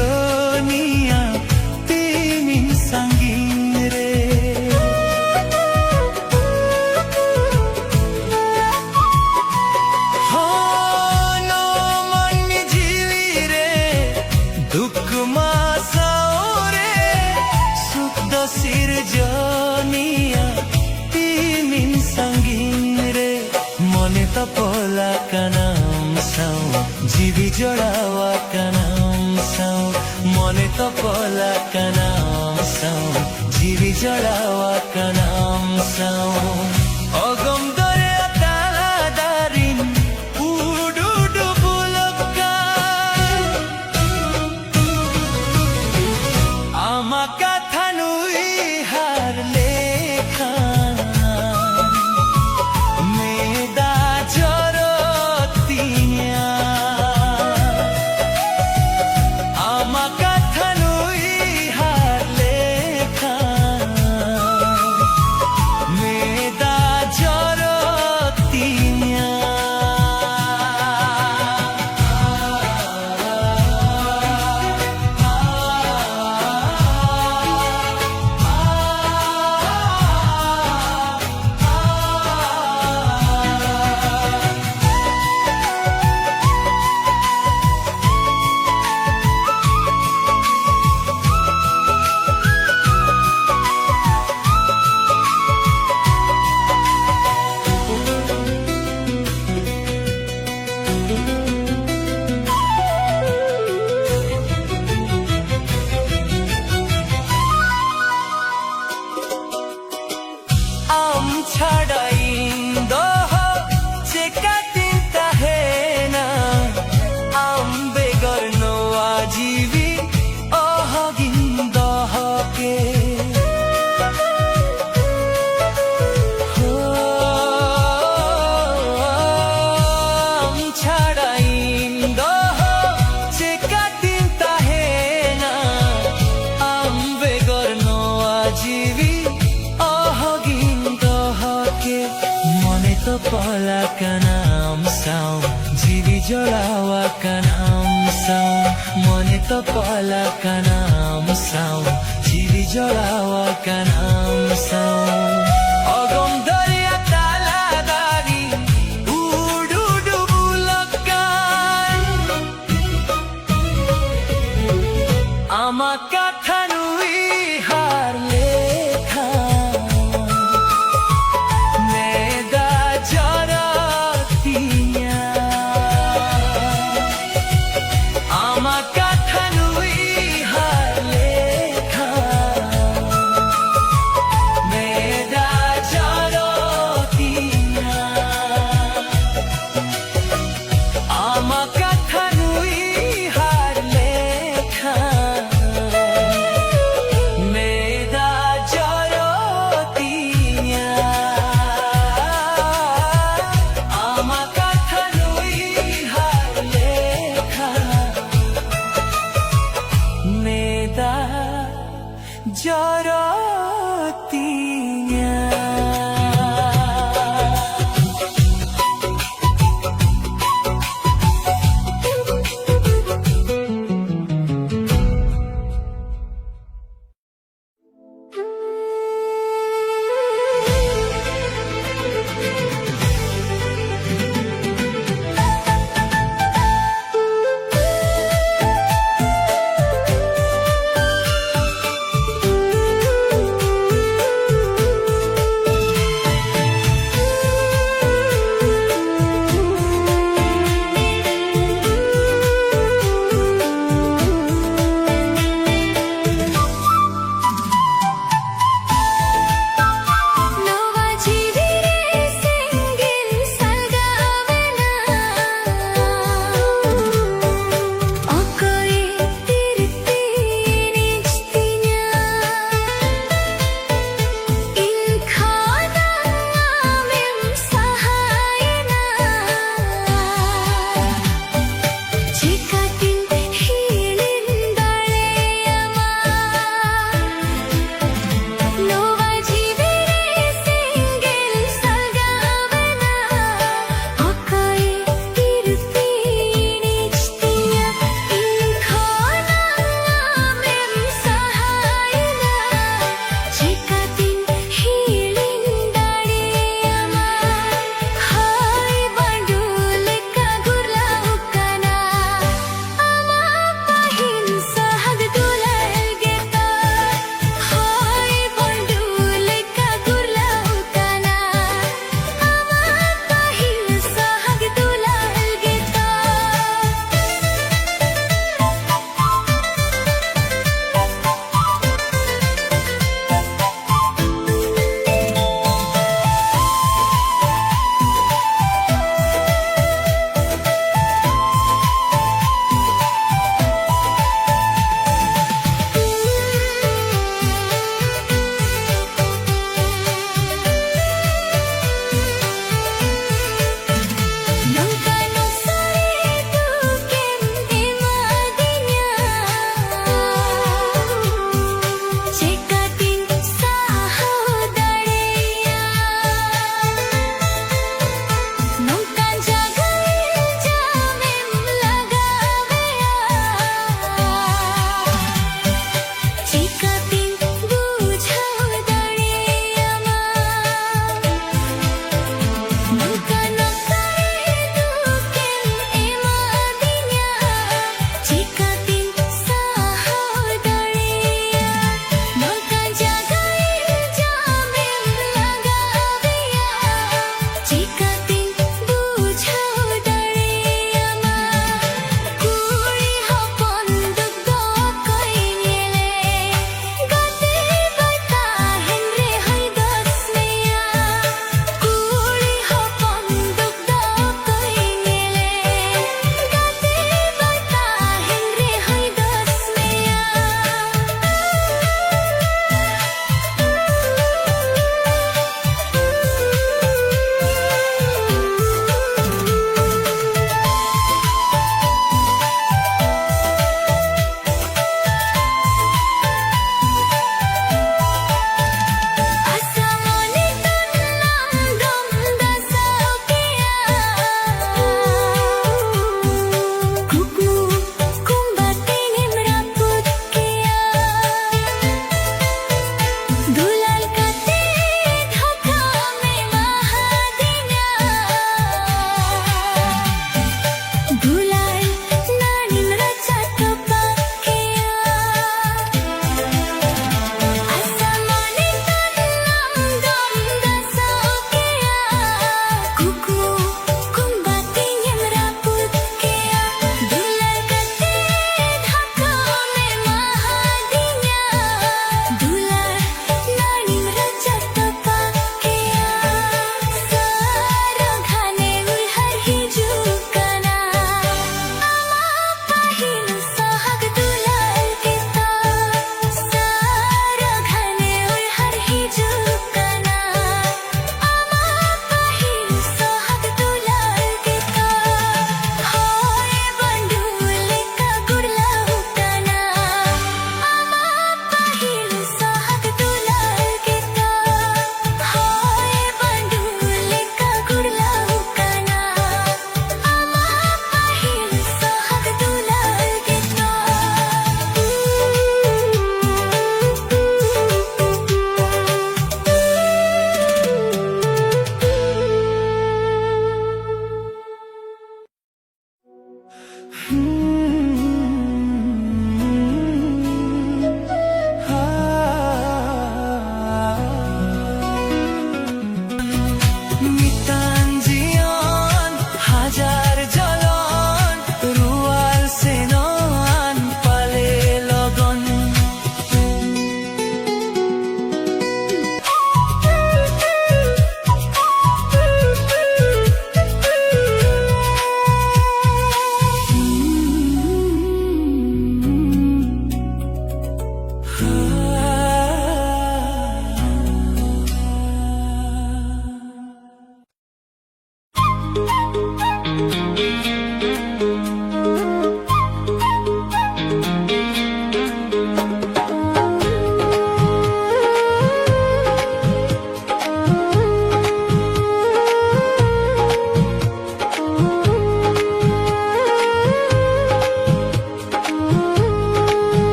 Sirjonia timin sangging re no man mi jiwi re dukh ma saore sukh do sirjonia timin sangging re mone to pola kanam sao jivi jodawa kanam mone to pola kanam sao jivi jodawa kanam sao ogom dore tala darin ududu bulakkan ama katha nui har lekhan meda jorotinya pola kanam sao jivi jodawa kanam sao mone to pola kanam sao jivi jodawa kanam sao ogom doriya tala dari ududu bulakkan ama katha nui har lekhan Meda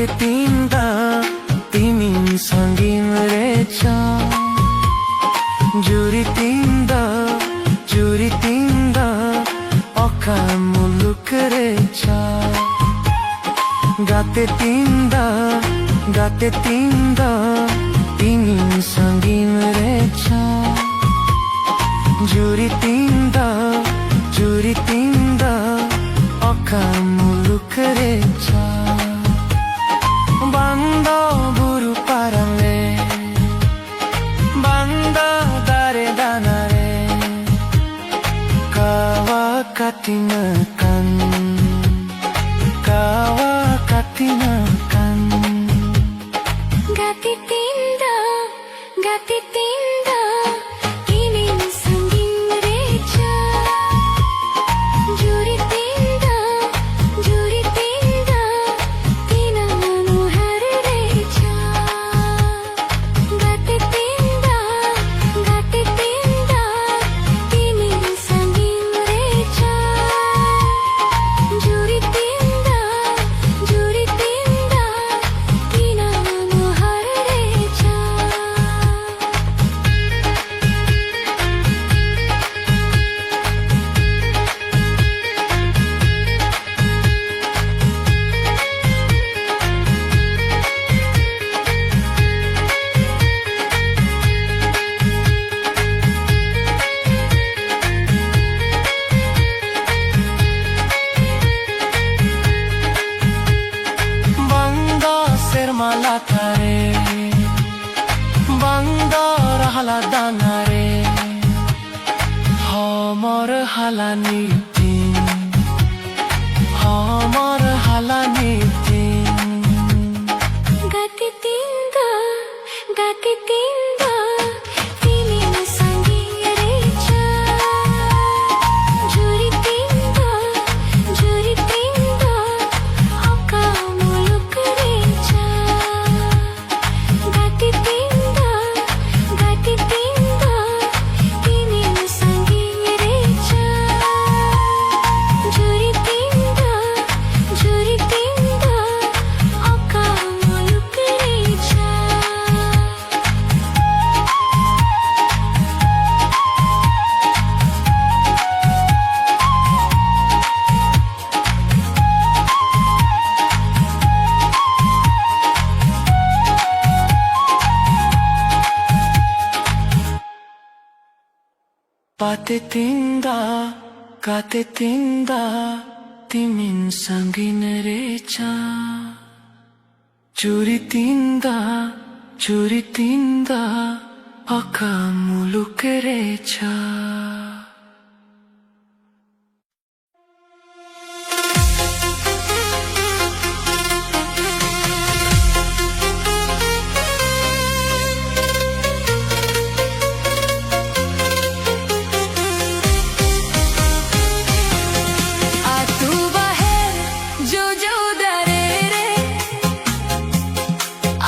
Gate tinda timin sangin recha Juri tinda oka muluk recha Gate tinda timin sangin recha Juri tinda oka muluk recha Banda buru parale Banda dare danare Kawa katinakan Gati tinda Timin sangin recha Juri tinda Tina manohar recha Gati tinda Timin sangin recha Juri tinda Tina manohar recha Bangga sermala thare Bangga rahala danare Homor halani Gati tinda Timin sangin recha Juri tinda oka muluk recha Gati tinda Timin sangin recha Juri tinda oka muluk recha Gate tinda timin sangin recha Juri tinda oka muluk recha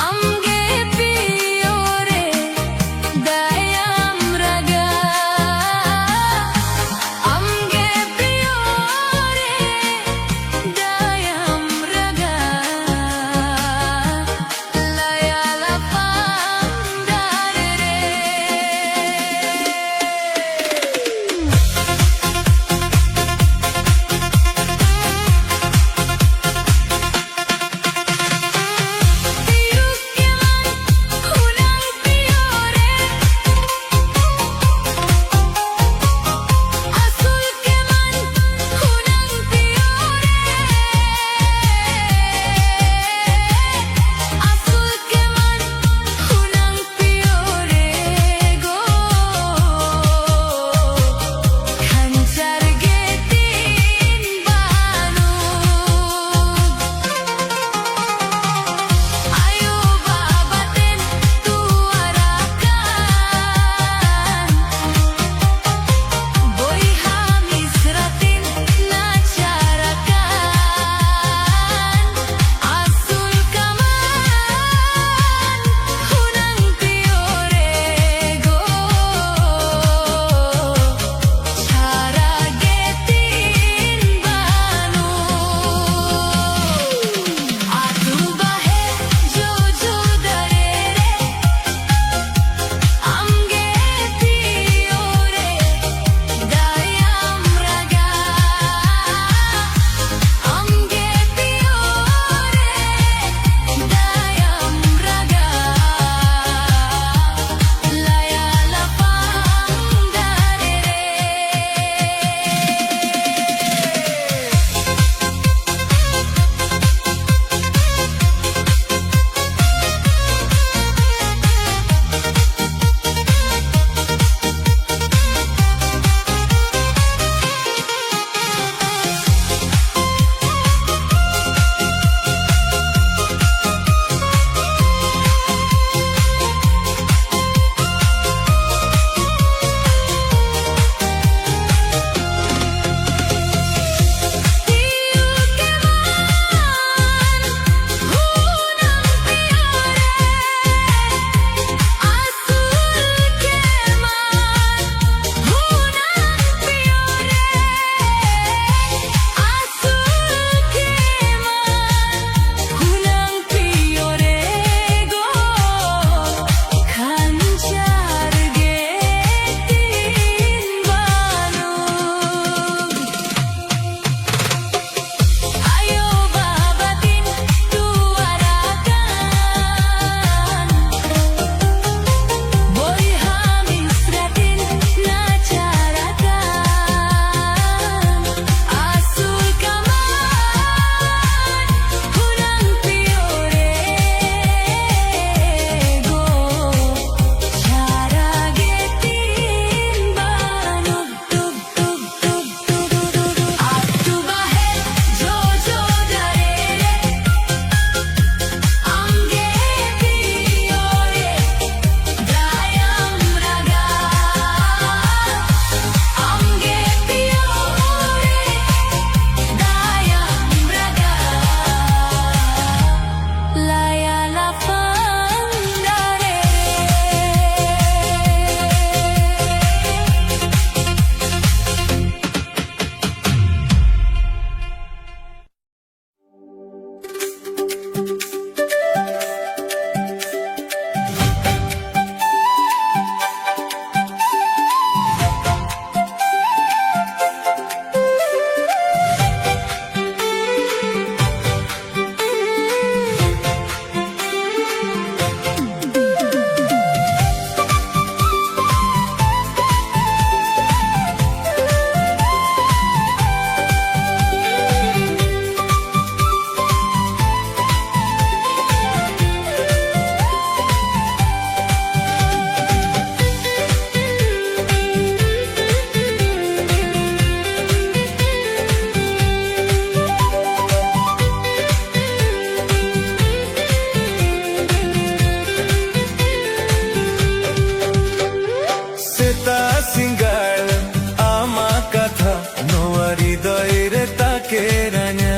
Amge piore dayam raga singal ama katha noa hridoyre takeranya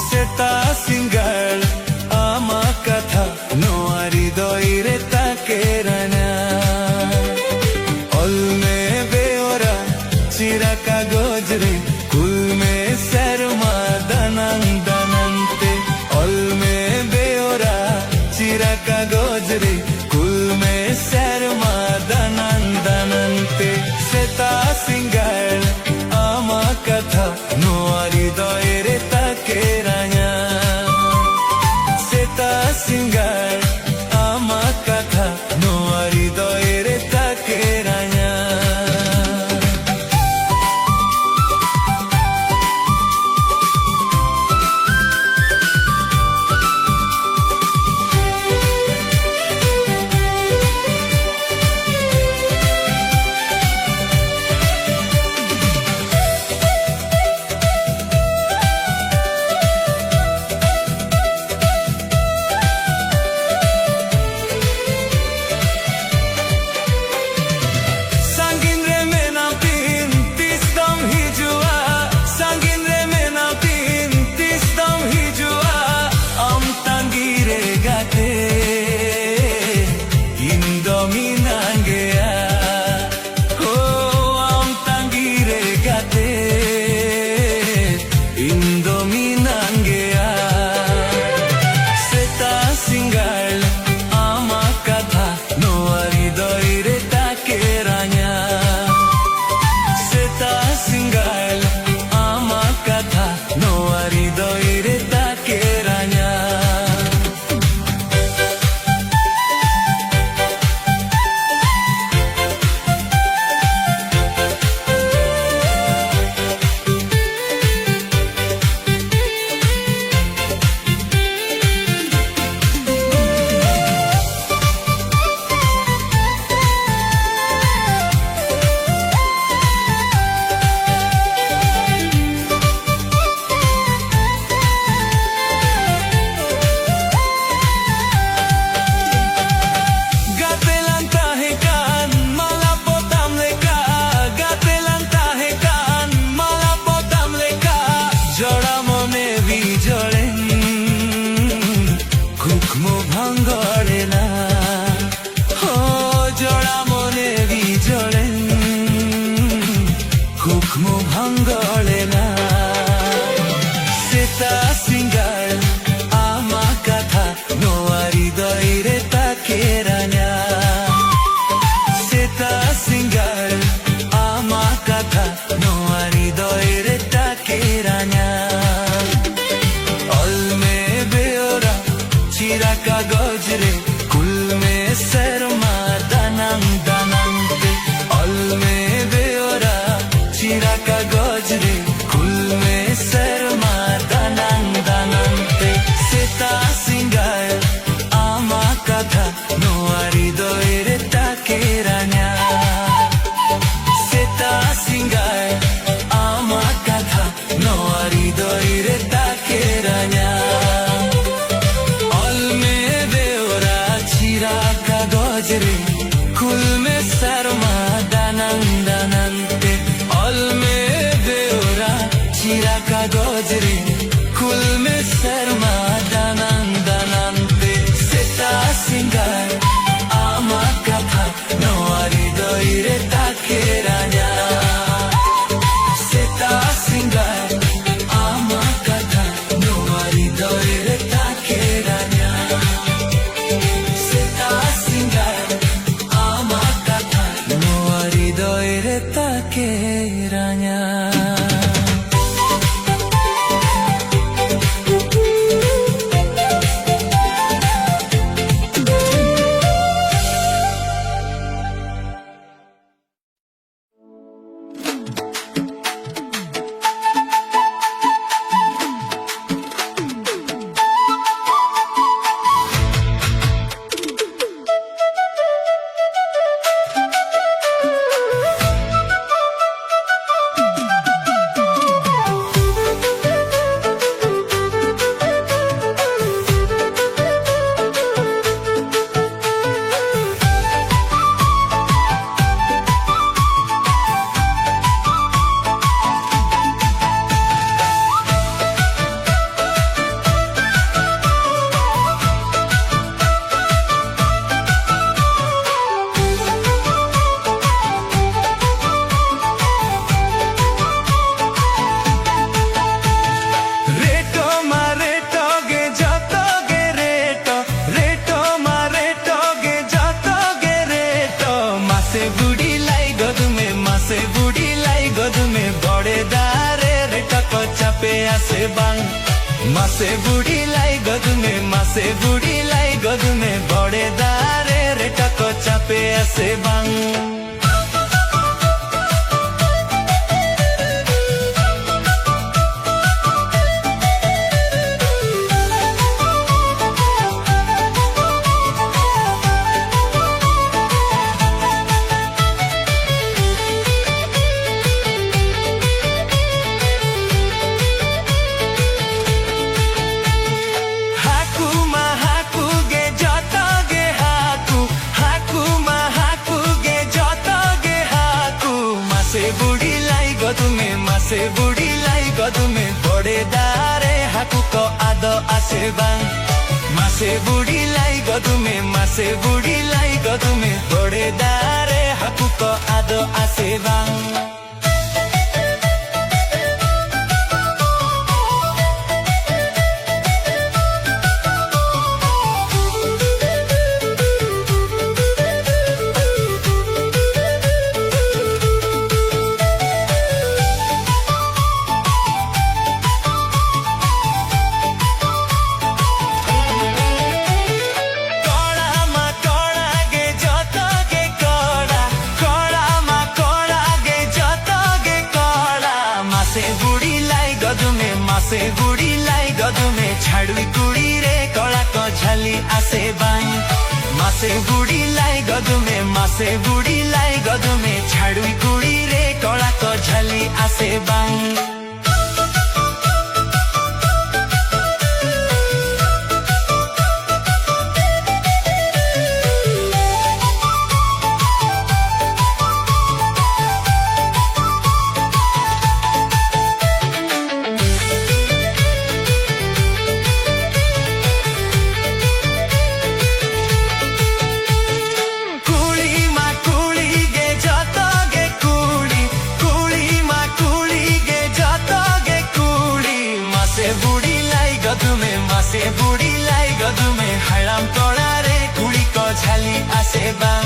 seta singal ama katha noa hridoyre takeranya olme beora chira kagoj re kul me sarma danang danante olme beora chira kagoj re kul me sarma danan danante seta singal ama katha noa hridoyre takeranya seta singal ama katha noa hridoyre takeranya आसे बाङ मासे बुढीलाई गदुमे मासे बुढीलाई गदुमे बढे दारे रेटको चापे आसे बाङ मासे बुढीलाई गदुमे बढे दारे हाकुको आदो आसे बाङ मासे बुढीलाई गदुमे मासे बुढीलाई गदुमे बढे दारे हाकुको आदो आसे बाङ मासे बुढीलाई गदुमे छाडुई कुडी रे कडाको झली आसे बाङ मासे बुढीलाई गदुमे मासे बुढीलाई गदुमे छाडुई कुडी रे कडाको झली आसे बाङ मासे बुढीलाई गदुमे हराम तोडा रे कुडीको झली आसे बाङ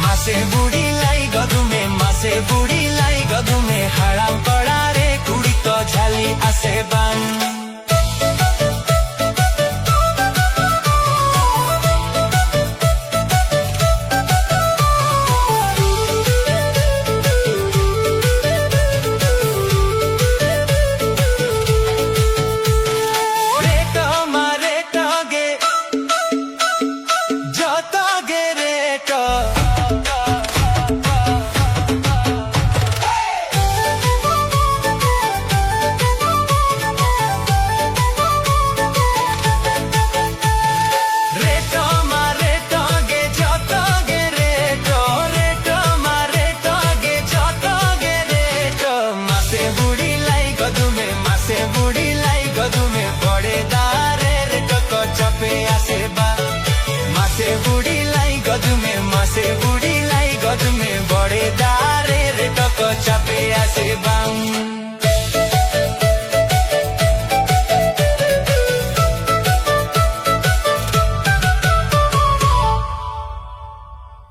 मासे बुढीलाई गदुमे मासे बुढीलाई गदुमे हराम तोडा रे कुडीको झली आसे बाङ मासे बुढीलाई गदुमे मासे